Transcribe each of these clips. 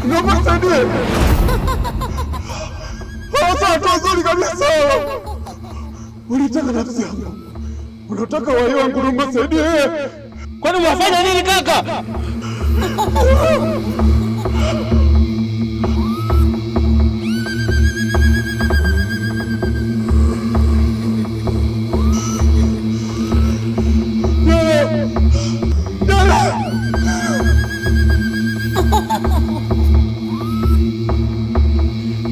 Naomba nisaidie. Sasa tuzuri kabisa. Unataka nafsi yangu. Unataka wai wangu, naomba nisaidie. Kwani unafanya nini kaka?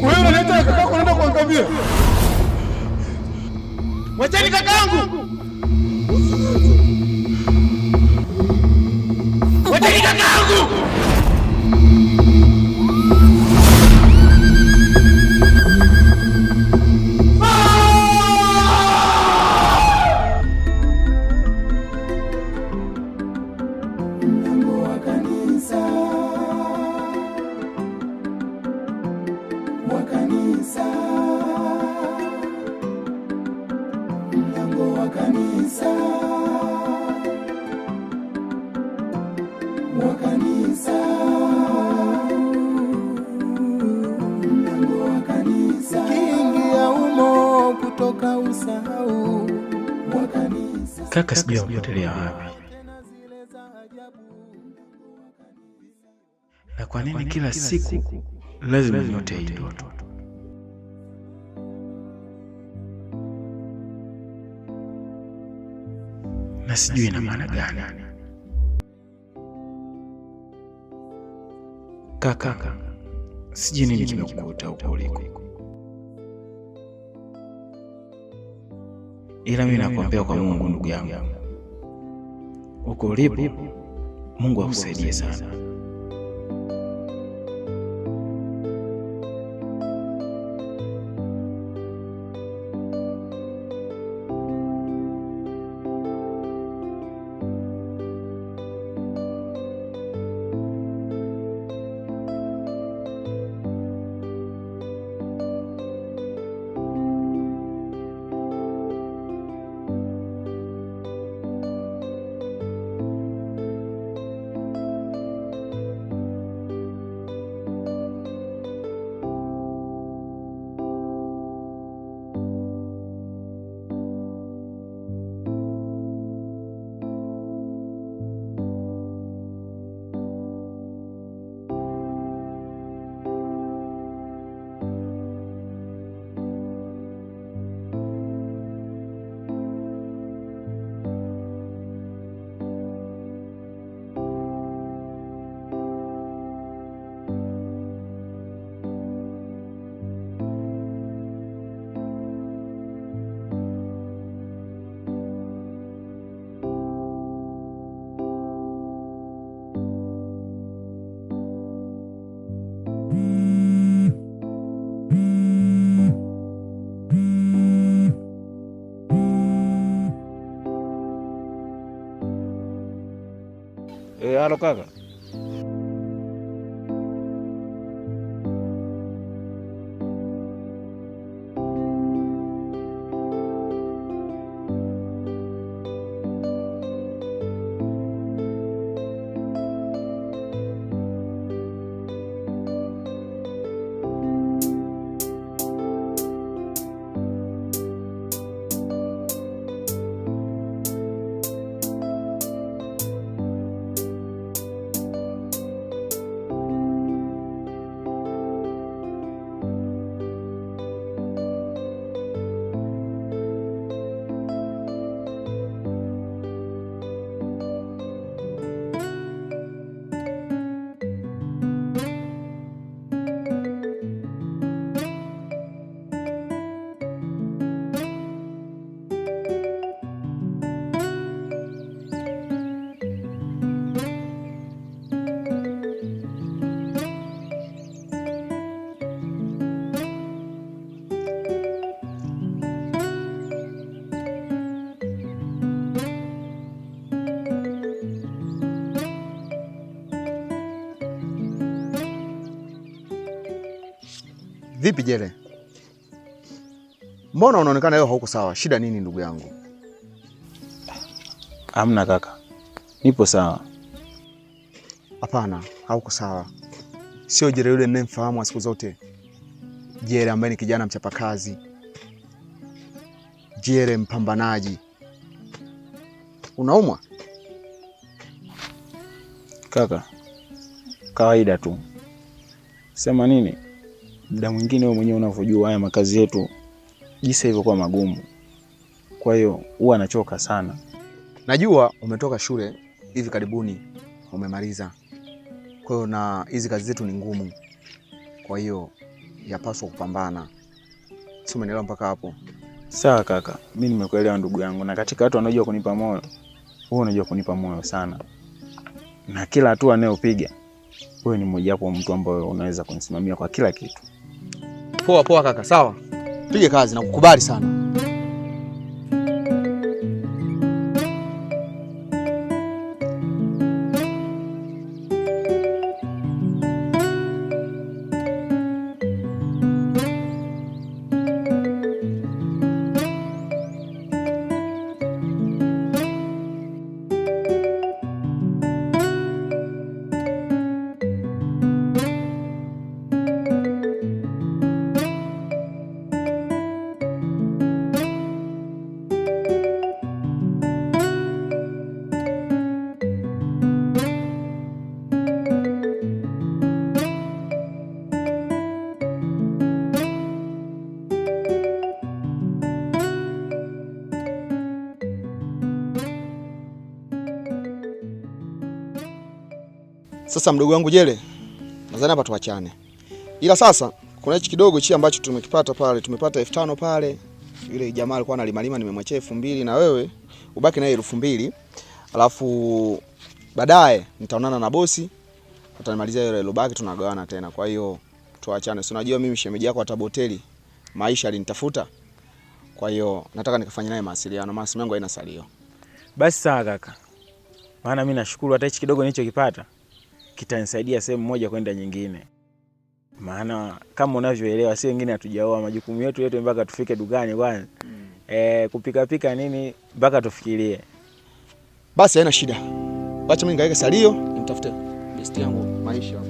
Wewe unataka kaka kwenda kuangamia. Wacheni kakaangu. Wacheni kakaangu. Kaka sijui upotelea wapi. Na kwa nini kila siku lazima nyote hii ndoto? Na sijui ina maana gani. Kaka, sijui nini kimekukuta huko uliko. Ila mimi nakuombea kwa Mungu ndugu yangu. Uko ulipo, Mungu akusaidie sana. Halo kaka. Vipi Jele? Mbona unaonekana leo hauko sawa? Shida nini ndugu yangu? Hamna kaka. Nipo sawa. Hapana, hauko sawa. Sio Jere yule ninayemfahamu siku zote. Jere ambaye ni kijana mchapakazi. Jere mpambanaji. Unaumwa? Kaka, kawaida tu. Sema nini? Muda mwingine wewe mwenyewe unavyojua haya makazi yetu jinsi hivyo kwa magumu. Kwa hiyo huwa anachoka sana. Najua umetoka shule hivi karibuni, umemaliza. Kwa hiyo na hizi kazi zetu ni ngumu. Kwa hiyo yapaswa kupambana. Sio, umeelewa mpaka hapo? Sawa kaka, mimi nimekuelewa ndugu yangu, na katika watu wanajua kunipa moyo, wewe unajua kunipa moyo sana. Na kila hatua anayopiga, wewe ni mmoja wapo mtu ambaye unaweza kunisimamia kwa kila kitu. Poa poa kaka, sawa. Pige kazi na kukubali sana. Sasa mdogo wangu Jere, nadhani hapa tuachane. Ila sasa kuna hichi kidogo chi ambacho tumekipata pale, tumepata 5,000 pale. Yule jamaa alikuwa analimalima, nimemwachia 2,000 na wewe ubaki na 2,000. Alafu baadaye nitaonana na bosi, tutamalizia ile ilobaki tunagawana tena. Kwa hiyo tuachane. Si unajua mimi shemeji yako ataboteli. Maisha alinitafuta. Kwa hiyo nataka nikafanye naye mawasiliano, maana simu yangu haina salio. Basi sawa kaka. Maana mimi nashukuru hata hichi kidogo nilichokipata kitanisaidia sehemu moja kwenda nyingine. Maana kama unavyoelewa si wengine hatujaoa, majukumu yetu yote mpaka tufike dukani kwanza. Kupika pika nini mpaka tufikirie. Basi haina shida. Acha mimi ngaweke salio, nimtafute besti yangu maisha.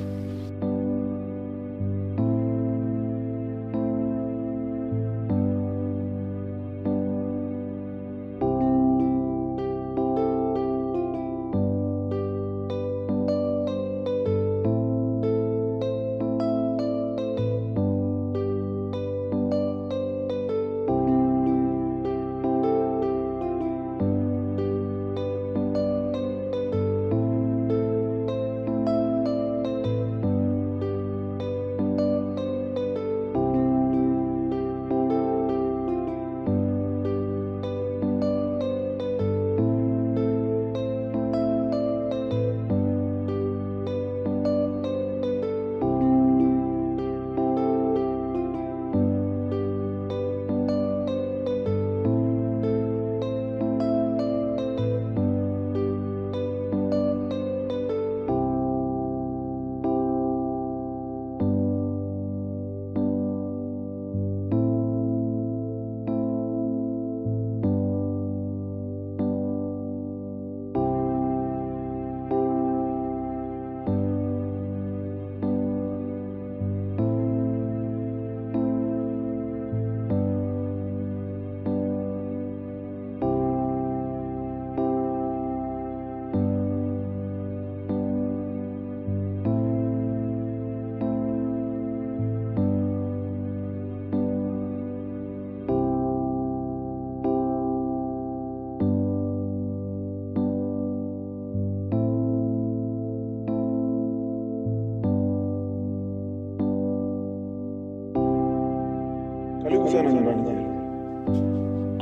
Karibu sana nyumbani Jere.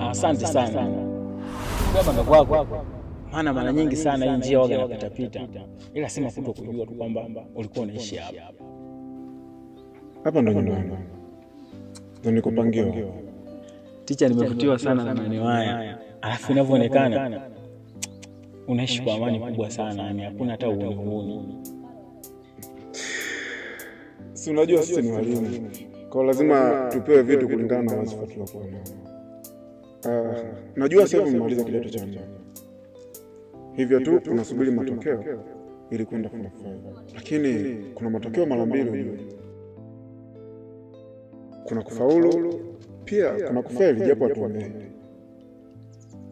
Asante sana. Baba ndo kwako. Maana mara nyingi sana hii njia waga napita pita. Ila sema kutokujua tu kwamba ulikuwa unaishi hapa. Hapa ndo nyumbani. Ndio nikupangiwa. Ticha, nimevutiwa sana na maeneo haya. Alafu inavyoonekana unaishi kwa amani kubwa sana, yani hakuna hata uoni. Si unajua sisi ni walimu. Kwa lazima tupewe vitu kulingana na wazifa tuliokuwa nao. Najua sasa umemaliza kidato cha 4. Hivyo tu tunasubiri matokeo ili kwenda form 5. Lakini kuna matokeo mara mbili ujue. Kuna kufaulu, pia kuna kufeli japo hatuongei.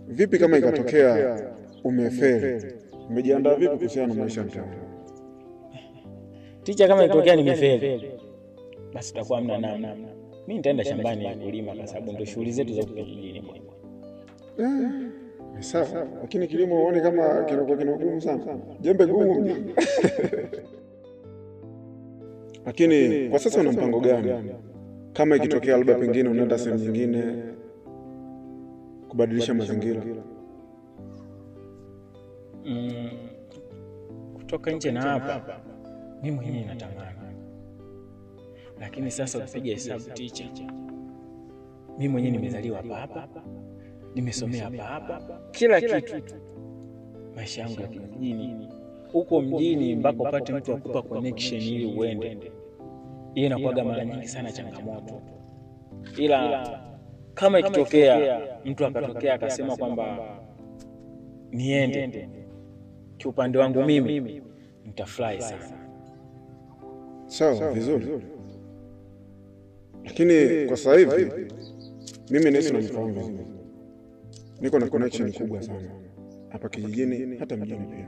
Vipi kama ikatokea umefeli? Umejiandaa vipi kuhusiana na maisha mtaani? Ticha, kama ikitokea nimefeli, basi tutakuwa hamna namna. Mimi nitaenda shambani kulima kwa sababu ndio shughuli zetu za kijijini. Sawa, lakini kilimo uone kama kinakuwa kinagumu sana. Jembe gumu. Lakini kwa sasa una mpango gani? Kama ikitokea labda pengine unaenda sehemu nyingine kubadilisha mazingira. Kutoka nje na hapa mimi mwenyewe natamani. Lakini sasa ukipiga hesabu Ticha, mimi mwenyewe nimezaliwa hapa, nimesomea hapa, kila kitu. Maisha yangu ya kijijini, huko mjini mpaka upate mtu akupa connection ili uende, hiyo inakuwa mara nyingi sana changamoto. Ila kama ikitokea mtu akatokea akasema kwamba niende, kiupande wangu mimi nitafurahi sana. Sawa, vizuri. Lakini kwa sasa hivi mimi naishi na nifahamu vizuri. Niko na connection kubwa sana hapa kijijini hata mjini pia.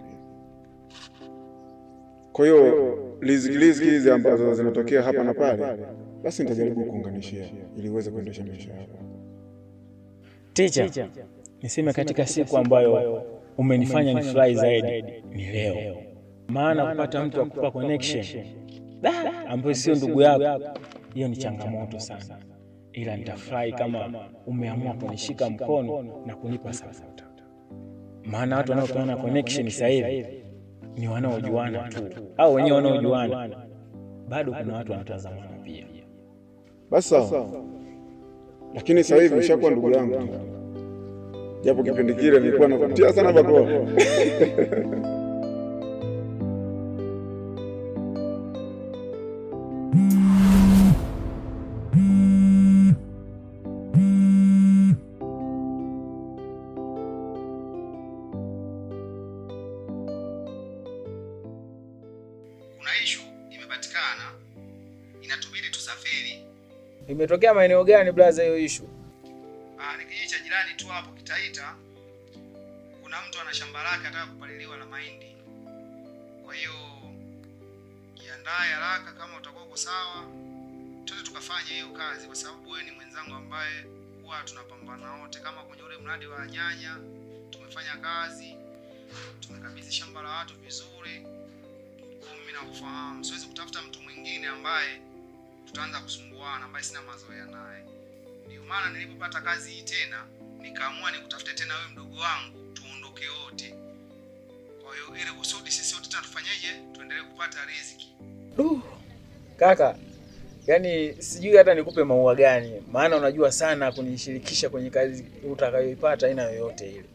Kwa hiyo riziki hizi ambazo zinatokea hapa na pale, basi nitajaribu kuunganishia ili uweze kuendesha maisha yako. Ticha, niseme katika siku ambayo umenifanya nifurahi zaidi ni leo. Maana kupata mtu akupa connection ambaye sio ndugu yako, hiyo ni changamoto sana. Ila nitafurahi kama umeamua kunishika mkono na kunipa support. Maana watu wanaopeana connection sasa hivi ni wanaojuana tu, au wenyewe wanaojuana. Bado kuna watu wanatazamana pia. Basi sawa. Lakini sasa hivi ushakuwa ndugu yangu. Japo kipindi kile nilikuwa nakutia sana bakora. Inatubidi tusafiri. Imetokea maeneo gani blaza hiyo issue? Ni kijiji cha jirani tu hapo Kitaita. Kuna mtu ana shamba lake anataka kupaliliwa la mahindi. Kwa hiyo jiandae haraka kama utakuwa uko sawa. Twende tukafanye hiyo kazi kwa sababu wewe ni mwenzangu ambaye huwa tunapambana wote. Kama kwenye ule mradi wa nyanya tumefanya kazi. Tumekabidhi shamba la watu vizuri. Mimi nakufahamu. Siwezi kutafuta mtu mwingine ambaye tutaanza kusumbuana, ambaye sina mazoea naye. Ndio maana nilipopata kazi hii tena nikaamua nikutafute tena wewe mdogo wangu, tuondoke wote. Kwa hiyo ile kusudi sisi wote tufanyeje, tuendelee kupata riziki. Kaka, yani sijui hata nikupe maua gani, maana unajua sana kunishirikisha kwenye kazi utakayoipata aina yoyote ile.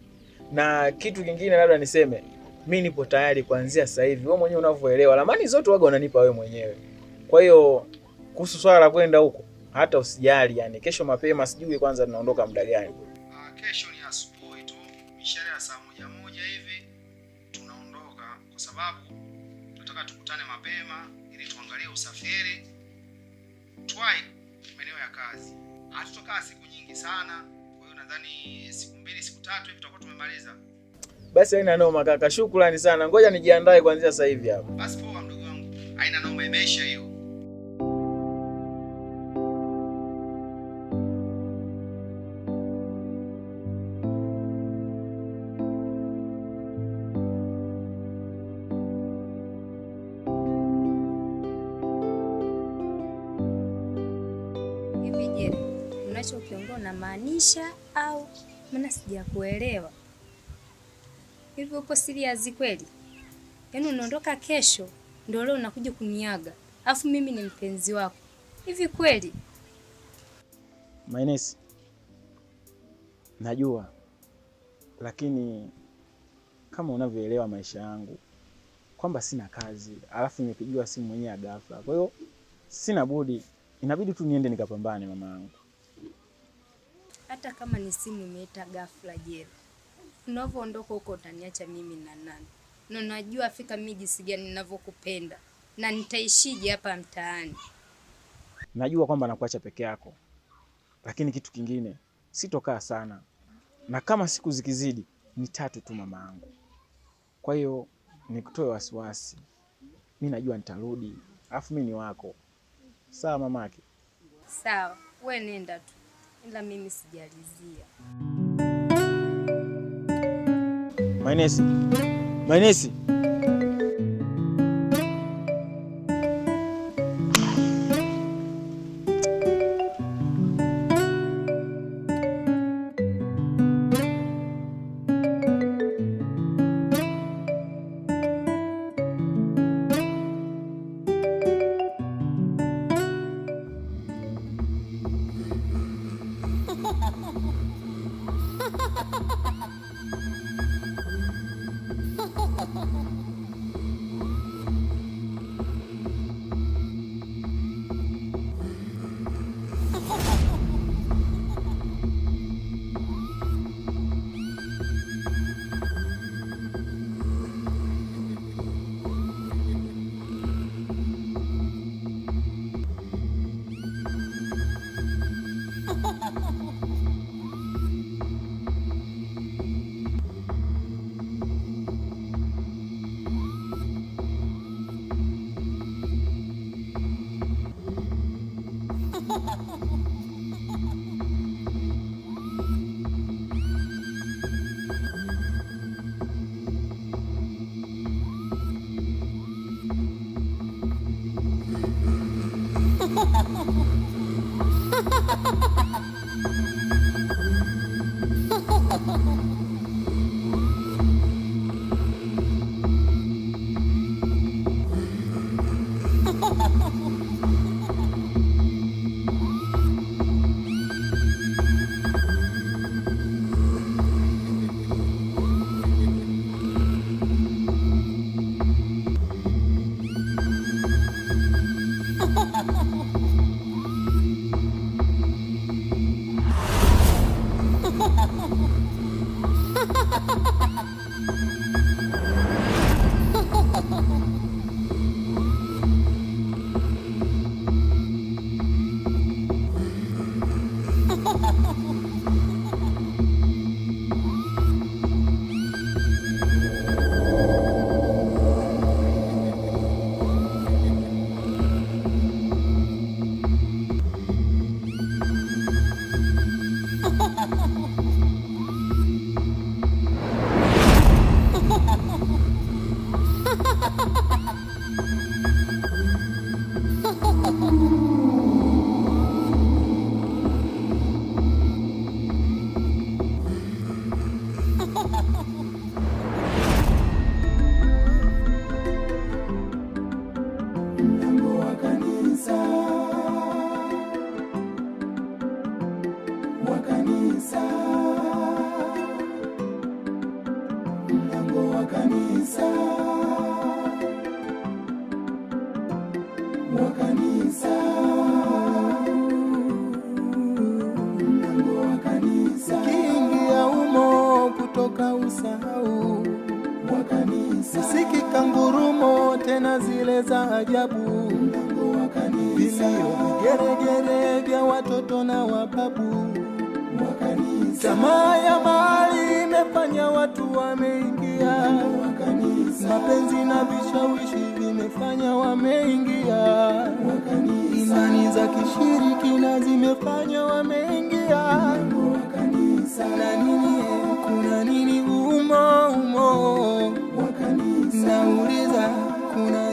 Na kitu kingine labda niseme, mimi nipo tayari kuanzia sasa hivi. Wewe mwenyewe unavyoelewa, lamani zote waga unanipa wewe mwenyewe. Kwa hiyo kuhusu swala la kwenda huko, hata usijali yani. Kesho mapema sijui kwanza tunaondoka muda gani. Kesho ni asubuhi tu, mishale ya saa 1:00 hivi tunaondoka kwa sababu tunataka tukutane mapema ili tuangalie usafiri. Twai maeneo ya kazi. Hatutokaa siku nyingi sana. Kwa hiyo nadhani siku 2 siku 3 hivi tutakuwa tumemaliza. Basi haina noma kaka, shukrani sana. Ngoja nijiandae kuanzia sasa hivi hapa. Basi poa mdogo wangu. Haina noma, imeisha hiyo. Hivi je, unachokiongea unamaanisha au maana sijakuelewa? Hivi upo serious kweli? Yaani unaondoka kesho ndio leo unakuja kuniaga. Alafu mimi ni mpenzi wako. Hivi kweli? Mainesi, najua. Lakini kama unavyoelewa maisha yangu kwamba sina kazi, alafu nimepigiwa simu mwenyewe ghafla. Kwa hiyo sina budi, inabidi tu niende nikapambane mama yangu. Hata kama ni simu imeita ghafla je, unavyoondoka huko utaniacha mimi na nani? na unajua fika mimi jinsi gani ninavyokupenda na nitaishije hapa mtaani. Najua kwamba nakuacha peke yako, lakini kitu kingine, sitokaa sana, na kama siku zikizidi ni 3 tu mama yangu. Kwa hiyo nikutoe wasiwasi, mimi najua nitarudi, afu mimi ni wako. Sawa mamake? Sawa, wewe nenda tu, ila mimi sijalizia. Mainesi, Mainesi. Ukiingia umo kutoka usahau usikika ngurumo tena zile za ajabu, vilio vigeregere vya watoto na wababu. Tamaa ya mali imefanya watu wameingia, mapenzi na vishawishi vimefanya wameingia, imani za kishirikina zimefanya wameingia. Kuna nini umo umo? Nauliza kuna